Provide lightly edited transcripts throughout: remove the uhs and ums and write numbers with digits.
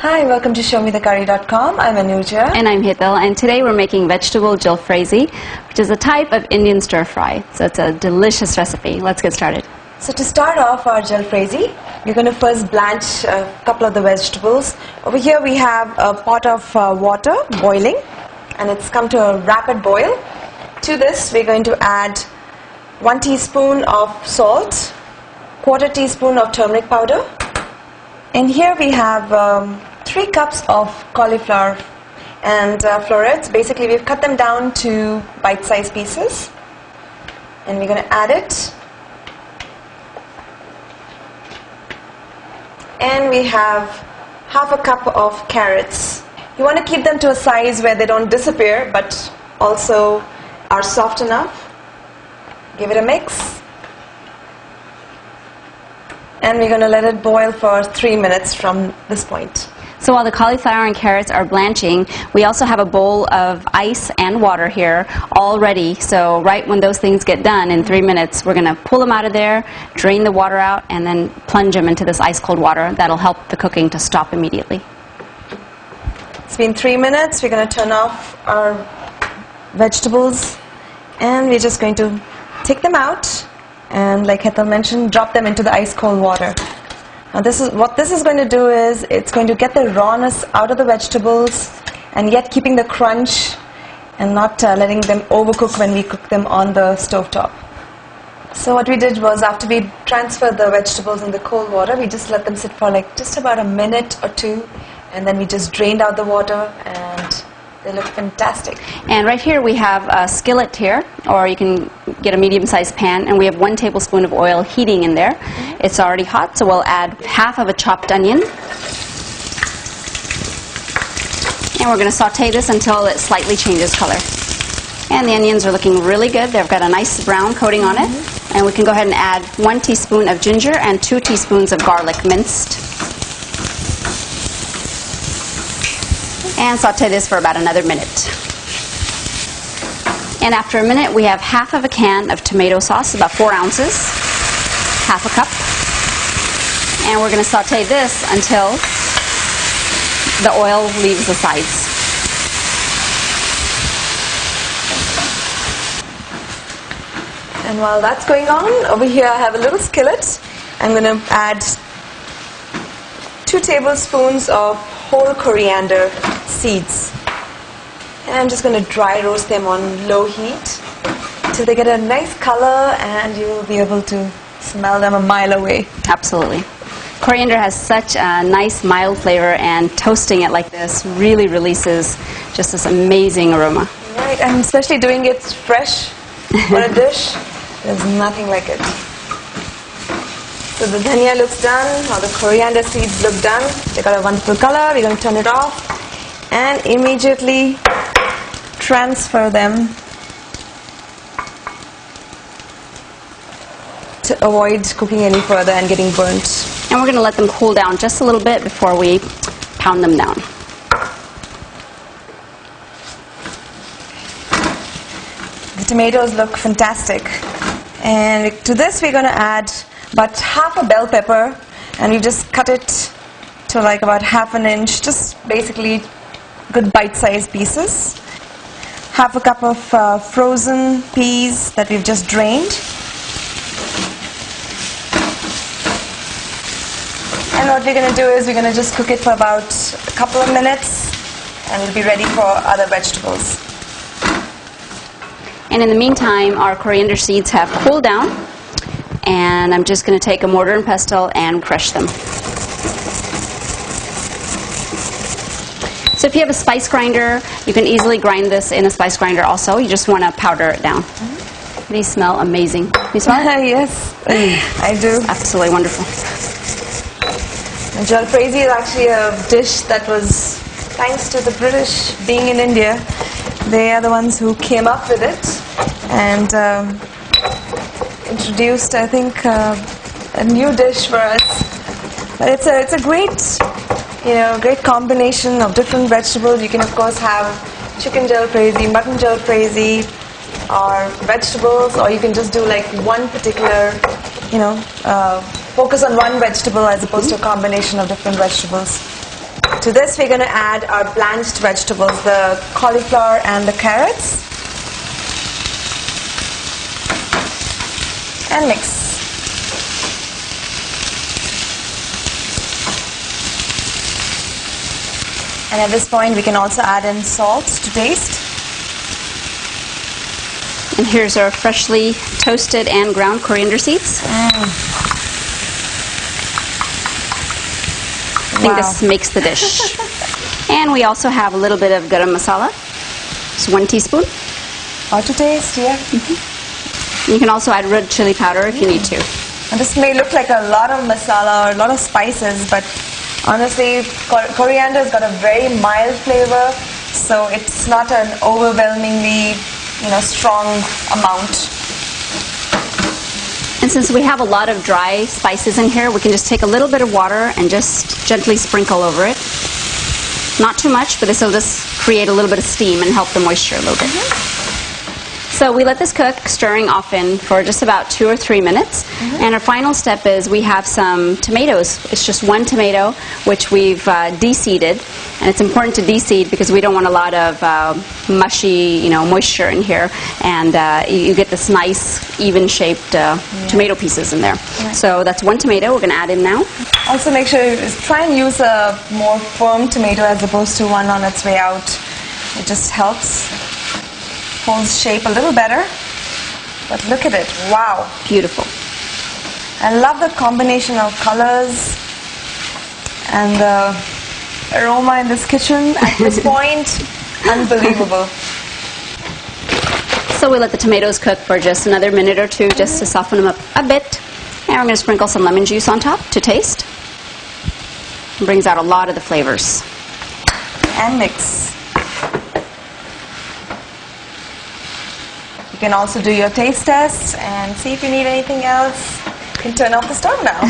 Hi, welcome to ShowMeTheCurry.com. I'm Anuja. And I'm Hital, and today we're making vegetable Jalfrezi, which is a type of Indian stir fry. So it's a delicious recipe. Let's get started. So to start off our Jalfrezi, we're going to first blanch a couple of the vegetables. Over here we have a pot of water boiling, and it's come to a rapid boil. To this we're going to add 1 teaspoon of salt, 1/4 teaspoon of turmeric powder. And here we have 3 cups of cauliflower and florets. Basically we've cut them down to bite-sized pieces, and we're going to add it. And we have 1/2 cup of carrots. You want to keep them to a size where they don't disappear but also are soft enough. Give it a mix. And we're going to let it boil for 3 minutes from this point. So while the cauliflower and carrots are blanching, we also have a bowl of ice and water here all ready. So right when those things get done in 3 minutes, we're going to pull them out of there, drain the water out, and then plunge them into this ice-cold water. That'll help the cooking to stop immediately. It's been 3 minutes. We're going to turn off our vegetables, and we're just going to take them out. And like Hital mentioned, drop them into the ice-cold water. Now what this is going to do is, it's going to get the rawness out of the vegetables and yet keeping the crunch and not letting them overcook when we cook them on the stovetop. So what we did was, after we transferred the vegetables in the cold water, we just let them sit for like just about a minute or two, and then we just drained out the water, and they look fantastic. And right here we have a skillet here, or you can get a medium-sized pan, and we have 1 tablespoon of oil heating in there. It's already hot, so we'll add 1/2 of a chopped onion. And we're going to saute this until it slightly changes color. And the onions are looking really good. They've got a nice brown coating on it. And we can go ahead and add 1 teaspoon of ginger and 2 teaspoons of garlic minced. And saute this for about another minute. And after a minute, we have 1/2 of a can of tomato sauce, about 4 ounces, 1/2 a cup. And we're going to saute this until the oil leaves the sides. And while that's going on, over here I have a little skillet. I'm going to add 2 tablespoons of whole coriander seeds. And I'm just going to dry roast them on low heat till they get a nice color, and you'll be able to smell them a mile away. Absolutely. Coriander has such a nice mild flavor, and toasting it like this really releases just this amazing aroma. Right, and especially doing it fresh for a dish, there's nothing like it. So the dhania looks done, or the coriander seeds look done. They got a wonderful color. We're going to turn it off and immediately transfer them to avoid cooking any further and getting burnt. And we're going to let them cool down just a little bit before we pound them down. The tomatoes look fantastic. And to this we're going to add about 1/2 a bell pepper, and we've just cut it to like about 1/2 inch, just basically good bite-sized pieces. 1/2 a cup of frozen peas that we've just drained. And what we're going to do is we're going to just cook it for about a couple of minutes, and it'll be ready for other vegetables. And in the meantime, our coriander seeds have cooled down, and I'm just going to take a mortar and pestle and crush them. So if you have a spice grinder, you can easily grind this in a spice grinder also. You just want to powder it down. These smell amazing. You smell it? Yes, I do. Absolutely wonderful. And Jalfrezi is actually a dish that was thanks to the British being in India. They are the ones who came up with it and introduced, I think, a new dish for us. But it's a great, great combination of different vegetables. You can of course have chicken Jalfrezi, mutton Jalfrezi, or vegetables, or you can just do like one particular, focus on one vegetable as opposed to a combination of different vegetables. To this, we're going to add our blanched vegetables, the cauliflower and the carrots. And mix. And at this point, we can also add in salt to taste. And here's our freshly toasted and ground coriander seeds. I think this makes the dish. And we also have a little bit of garam masala. It's 1 teaspoon. All to taste, yeah. You can also add red chili powder if you need to. And this may look like a lot of masala or a lot of spices, but honestly, coriander has got a very mild flavor, so it's not an overwhelmingly, strong amount. And since we have a lot of dry spices in here, we can just take a little bit of water and just gently sprinkle over it. Not too much, but this will just create a little bit of steam and help the moisture a little bit. So we let this cook, stirring often, for just about 2 or 3 minutes. And our final step is we have some tomatoes. It's just 1 tomato, which we've de-seeded. And it's important to de-seed because we don't want a lot of mushy, moisture in here. And you get this nice, even-shaped tomato pieces in there. Right. So that's 1 tomato we're going to add in now. Also make sure, try and use a more firm tomato as opposed to one on its way out. It just helps. Holds shape a little better, but look at it, wow. Beautiful. I love the combination of colors and the aroma in this kitchen at this point, unbelievable. So we let the tomatoes cook for just another minute or 2 just to soften them up a bit. And we're going to sprinkle some lemon juice on top to taste. It brings out a lot of the flavors. And mix. You can also do your taste test and see if you need anything else. You can turn off the stove now.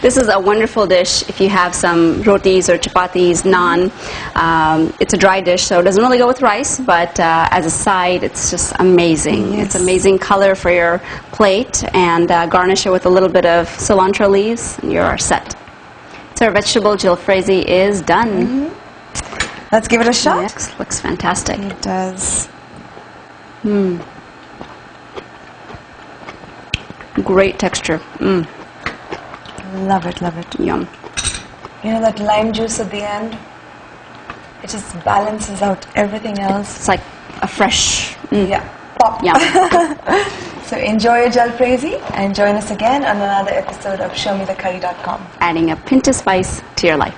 This is a wonderful dish if you have some rotis or chapatis, naan. It's a dry dish, so it doesn't really go with rice, but as a side, it's just amazing. Yes. It's amazing color for your plate, and garnish it with a little bit of cilantro leaves, and you're set. So our vegetable jalfrezi is done. Let's give it a shot. Yes, looks fantastic. It does. Great texture. Love it, love it. Yum. That lime juice at the end, it just balances out everything else. It's like a fresh pop. Yum. So enjoy your jalfrezi and join us again on another episode of ShowMeTheCurry.com. Adding a pinch of spice to your life.